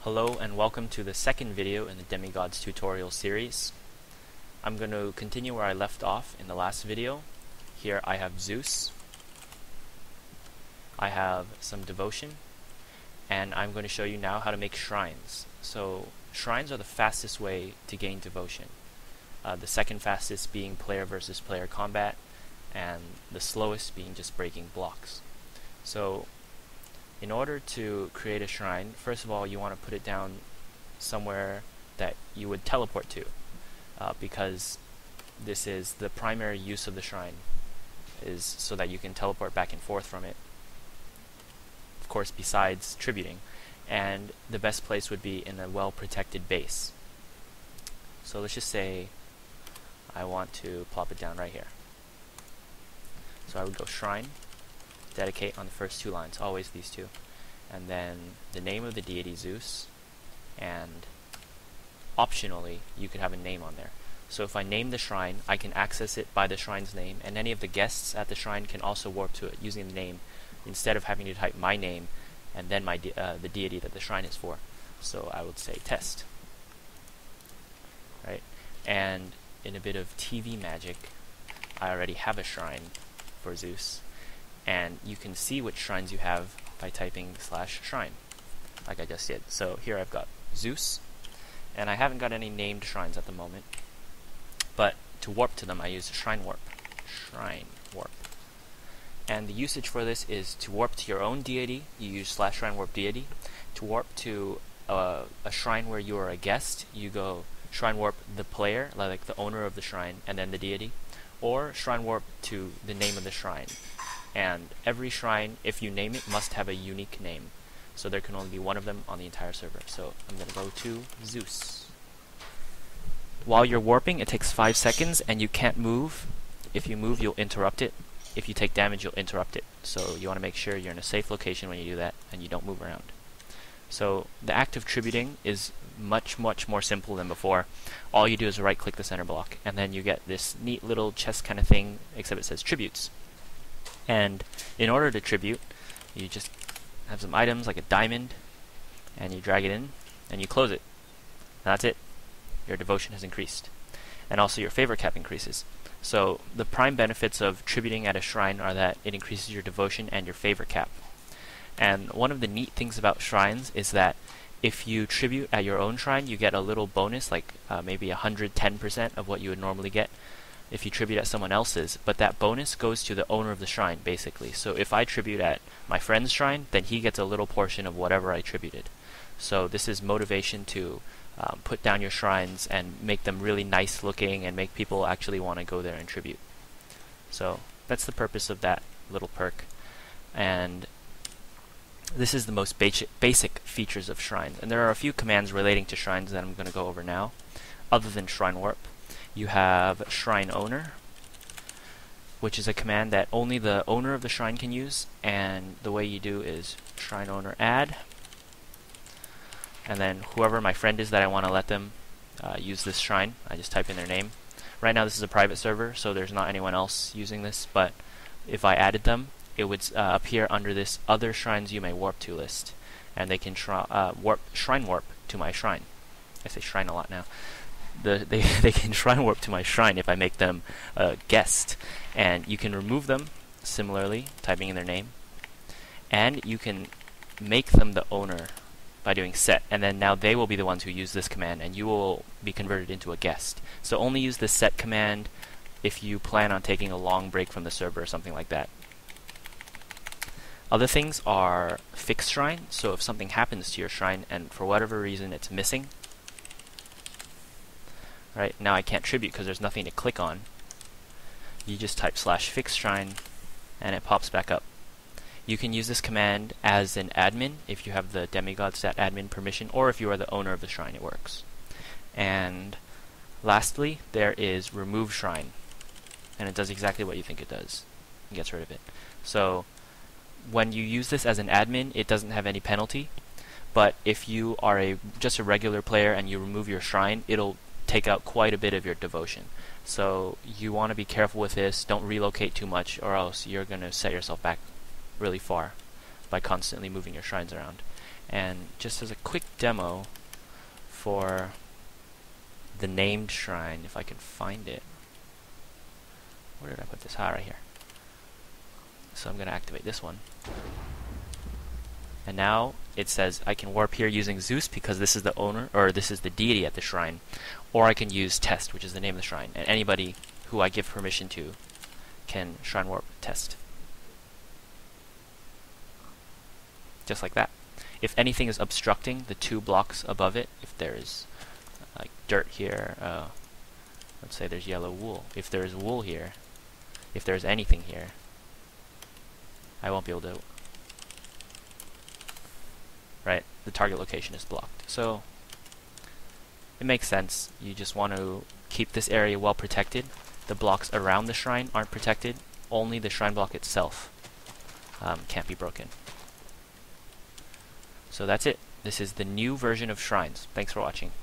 Hello and welcome to the second video in the Demigods tutorial series. I'm going to continue where I left off in the last video. Here I have Zeus, I have some devotion, and I'm going to show you now how to make shrines. So shrines are the fastest way to gain devotion. The second fastest being player versus player combat, and the slowest being just breaking blocks. So in order to create a shrine, first of all you want to put it down somewhere that you would teleport to, because this is the primary use of the shrine, is so that you can teleport back and forth from it, of course besides tributing, and the best place would be in a well protected base. So let's just say I want to plop it down right here. So I would go shrine, dedicate on the first two lines, always these two, and then the name of the deity Zeus, and optionally you could have a name on there. So if I name the shrine, I can access it by the shrine's name, and any of the guests at the shrine can also warp to it using the name, instead of having to type my name and then the deity that the shrine is for. So I would say test, right? And in a bit of TV magic, I already have a shrine for Zeus, and you can see which shrines you have by typing /shrine, like I just did. So here I've got Zeus, and I haven't got any named shrines at the moment, but to warp to them I use shrine warp. And the usage for this is to warp to your own deity, you use /shrine warp deity. To warp to a shrine where you are a guest, you go shrine warp the player, like the owner of the shrine, and then the deity, or shrine warp to the name of the shrine. And every shrine, if you name it, must have a unique name. So there can only be one of them on the entire server. So I'm going to go to Zeus. While you're warping, it takes 5 seconds, and you can't move. If you move, you'll interrupt it. If you take damage, you'll interrupt it. So you want to make sure you're in a safe location when you do that, and you don't move around. So the act of tributing is much more simple than before. All you do is right click the center block, and then you get this neat little chest kind of thing, except it says tributes. And in order to tribute, you just have some items like a diamond, and you drag it in, and you close it. And that's it. Your devotion has increased. And also your favor cap increases. So the prime benefits of tributing at a shrine are that it increases your devotion and your favor cap. And one of the neat things about shrines is that if you tribute at your own shrine, you get a little bonus, like maybe 110% of what you would normally get if you tribute at someone else's, but that bonus goes to the owner of the shrine, basically. So if I tribute at my friend's shrine, then he gets a little portion of whatever I tributed. So this is motivation to put down your shrines and make them really nice looking and make people actually want to go there and tribute. So that's the purpose of that little perk. And this is the most basic features of shrines. And there are a few commands relating to shrines that I'm going to go over now, other than shrine warp. You have shrine owner, which is a command that only the owner of the shrine can use, and the way you do is shrine owner add, and then whoever my friend is that I want to let them use this shrine, I just type in their name. Right now this is a private server, so there's not anyone else using this, but if I added them, it would appear under this other shrines you may warp to list, and they can shrine warp to my shrine. I say shrine a lot now. They can shrine warp to my shrine if I make them a guest, and you can remove them similarly, typing in their name, and you can make them the owner by doing set, and then now they will be the ones who use this command, and you will be converted into a guest. So only use the set command if you plan on taking a long break from the server or something like that. Other things are fixed shrine, so if something happens to your shrine and for whatever reason it's missing, right, now I can't tribute because there's nothing to click on, you just type /fixed shrine and it pops back up. You can use this command as an admin if you have the demigods.admin permission, or if you are the owner of the shrine, it works. And lastly, there is remove shrine, and it does exactly what you think it does. It gets rid of it. So when you use this as an admin, it doesn't have any penalty, but if you are just a regular player and you remove your shrine, it'll take out quite a bit of your devotion. So you want to be careful with this. Don't relocate too much, or else you're going to set yourself back really far by constantly moving your shrines around. And just as a quick demo for the named shrine, if I can find it. Where did I put this? Ah, right here. So I'm going to activate this one. And now it says I can warp here using Zeus because this is the owner, or this is the deity at the shrine. Or I can use Test, which is the name of the shrine. And anybody who I give permission to can shrine warp Test. Just like that. If anything is obstructing the 2 blocks above it, if there's like dirt here, let's say there's yellow wool. If there's wool here, if there's anything here, I won't be able to. Right, the target location is blocked. So it makes sense. You just want to keep this area well protected. The blocks around the shrine aren't protected. Only the shrine block itself can't be broken. So that's it. This is the new version of shrines. Thanks for watching.